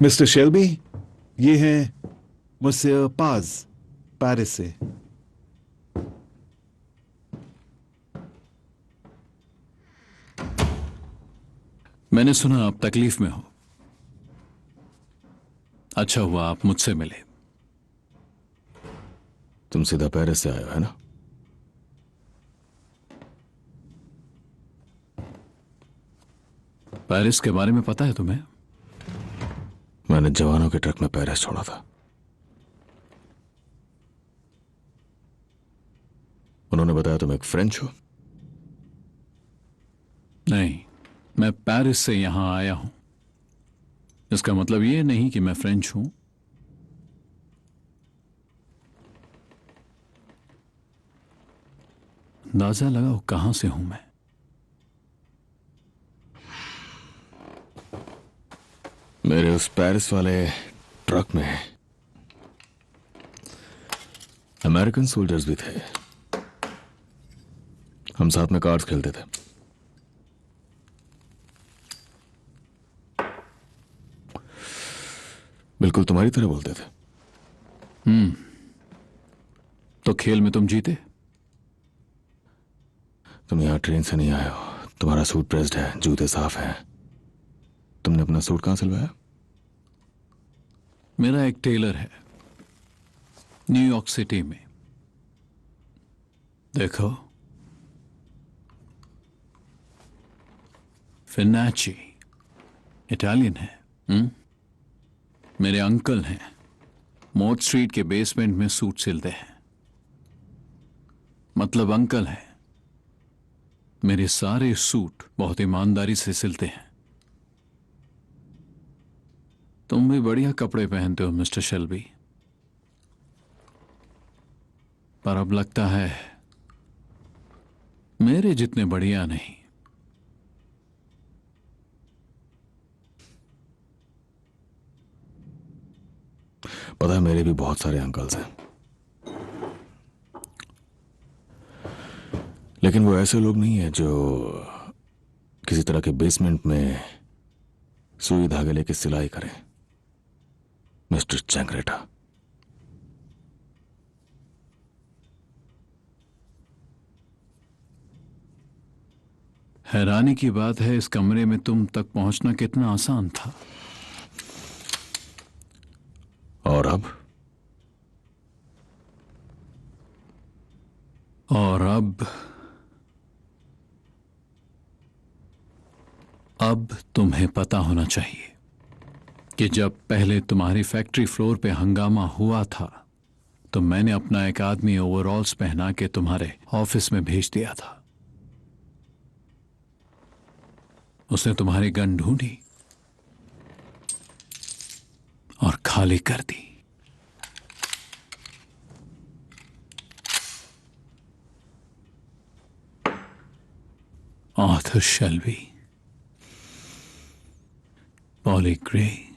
मिस्टर शेल्बी, ये हैं मुझसे पाज, पेरिस से। मैंने सुना आप तकलीफ में हो। अच्छा हुआ आप मुझसे मिले। तुम सीधा पेरिस से आए हो है ना? पेरिस के बारे में पता है तुम्हें? मैंने जवानों के ट्रक में पेरिस छोड़ा था। उन्होंने बताया तुम एक फ्रेंच हो। नहीं, मैं पेरिस से यहां आया हूं। इसका मतलब यह नहीं कि मैं फ्रेंच हूं। अंदाजा लगाओ कहां से हूं मैं। मेरे उस पेरिस वाले ट्रक में अमेरिकन सोल्जर्स भी थे। हम साथ में कार्ड्स खेलते थे। बिल्कुल तुम्हारी तरह बोलते थे। तो खेल में तुम जीते? तुम यहां ट्रेन से नहीं आए हो। तुम्हारा सूट प्रेस्ड है, जूते साफ हैं। तुमने अपना सूट कहां सिलवाया? मेरा एक टेलर है न्यूयॉर्क सिटी में। देखो, फिनाची इटालियन है। मेरे अंकल हैं, मोट स्ट्रीट के बेसमेंट में सूट सिलते हैं। मतलब अंकल हैं, मेरे सारे सूट बहुत ईमानदारी से सिलते हैं। तुम भी बढ़िया कपड़े पहनते हो मिस्टर शेल्बी, पर अब लगता है मेरे जितने बढ़िया नहीं। पता है, मेरे भी बहुत सारे अंकल्स हैं, लेकिन वो ऐसे लोग नहीं है जो किसी तरह के बेसमेंट में सुई धागे लेके सिलाई करें। मिस्टर चैंग्रेटा, हैरानी की बात है इस कमरे में तुम तक पहुंचना कितना आसान था। और अब? अब तुम्हें पता होना चाहिए कि जब पहले तुम्हारी फैक्ट्री फ्लोर पे हंगामा हुआ था तो मैंने अपना एक आदमी ओवरऑल्स पहना के तुम्हारे ऑफिस में भेज दिया था। उसने तुम्हारी गन ढूंढी और खाली कर दी। Arthur Shelby, Polly Gray,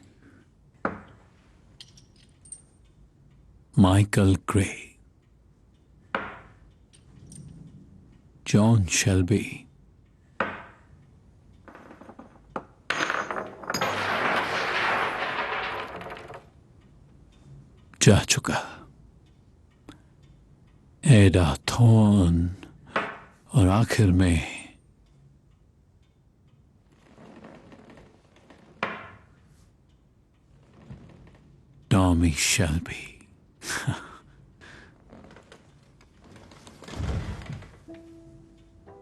Michael Gray, John Shelby, जा चुका। एडा थॉर्न, और आखिर में टॉमी शेल्बी।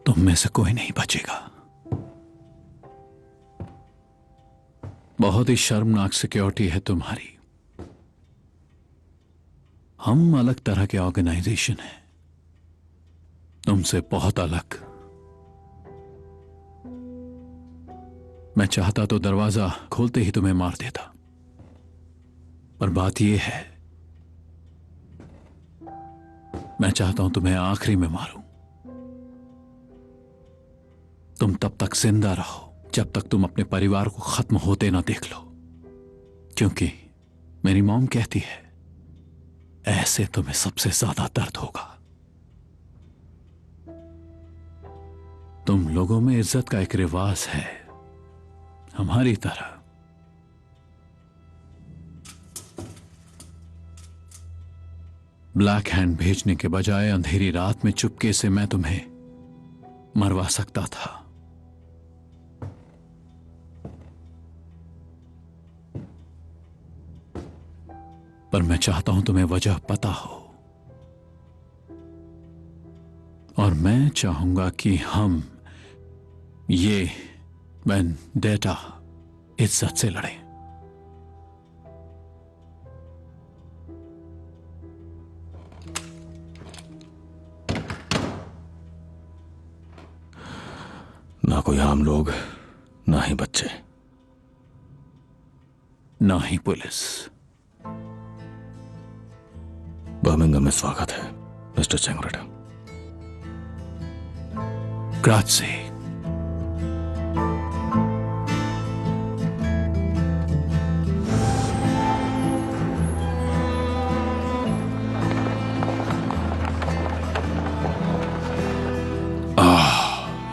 तुम में से कोई नहीं बचेगा। बहुत ही शर्मनाक सिक्योरिटी है तुम्हारी। हम अलग तरह के ऑर्गेनाइजेशन हैं, तुमसे बहुत अलग। मैं चाहता तो दरवाजा खोलते ही तुम्हें मार देता, पर बात यह है मैं चाहता हूं तुम्हें आखिरी में मारूं। तुम तब तक जिंदा रहो जब तक तुम अपने परिवार को खत्म होते ना देख लो, क्योंकि मेरी मॉम कहती है ऐसे तुम्हें सबसे ज्यादा दर्द होगा। तुम लोगों में इज्जत का एक रिवाज है, हमारी तरह। ब्लैक हैंड भेजने के बजाय अंधेरी रात में चुपके से मैं तुम्हें मरवा सकता था। पर मैं चाहता हूं तुम्हें वजह पता हो, और मैं चाहूंगा कि हम ये वेंडेटा इज्जत से लड़े। ना कोई आम लोग, ना ही बच्चे, ना ही पुलिस। बर्मिंघम में स्वागत है मिस्टर चेंगरेड। ग्राzie।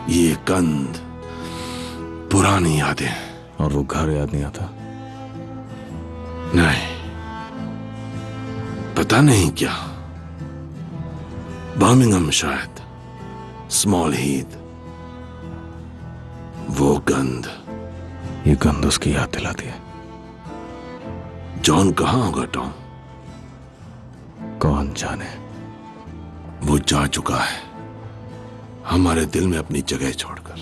ये गंध, पुरानी यादें। और वो घर याद नहीं आता? नहीं, पता नहीं क्या, बर्मिंघम शायद, स्मॉल हीथ, वो गंध। ये गंध उसकी याद दिलाती है। जॉन कहाँ होगा टॉम? कौन जाने। वो जा चुका है हमारे दिल में अपनी जगह छोड़कर।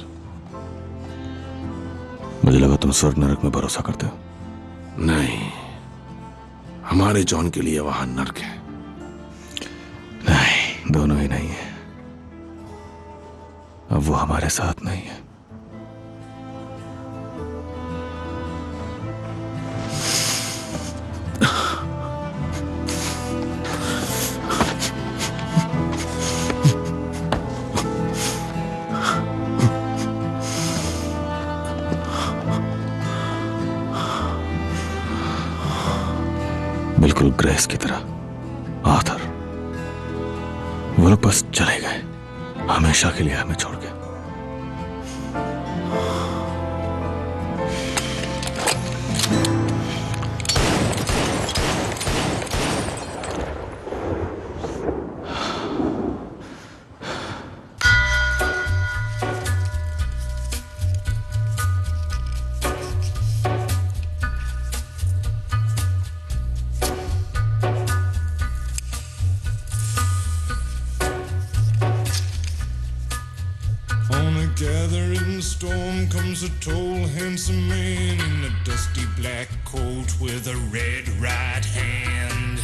मुझे लगा तुम स्वर्ग नरक में भरोसा करते हो। नहीं, हमारे जॉन के लिए वहां नरक है। नहीं, दोनों ही नहीं है। अब वो हमारे साथ नहीं है। बिल्कुल ग्रेस की तरह। आर्थर, वो लोग बस चले गए हमेशा के लिए हमें छोड़ के। Gathering storm comes a tall, handsome man in a dusty black coat with a red right hand.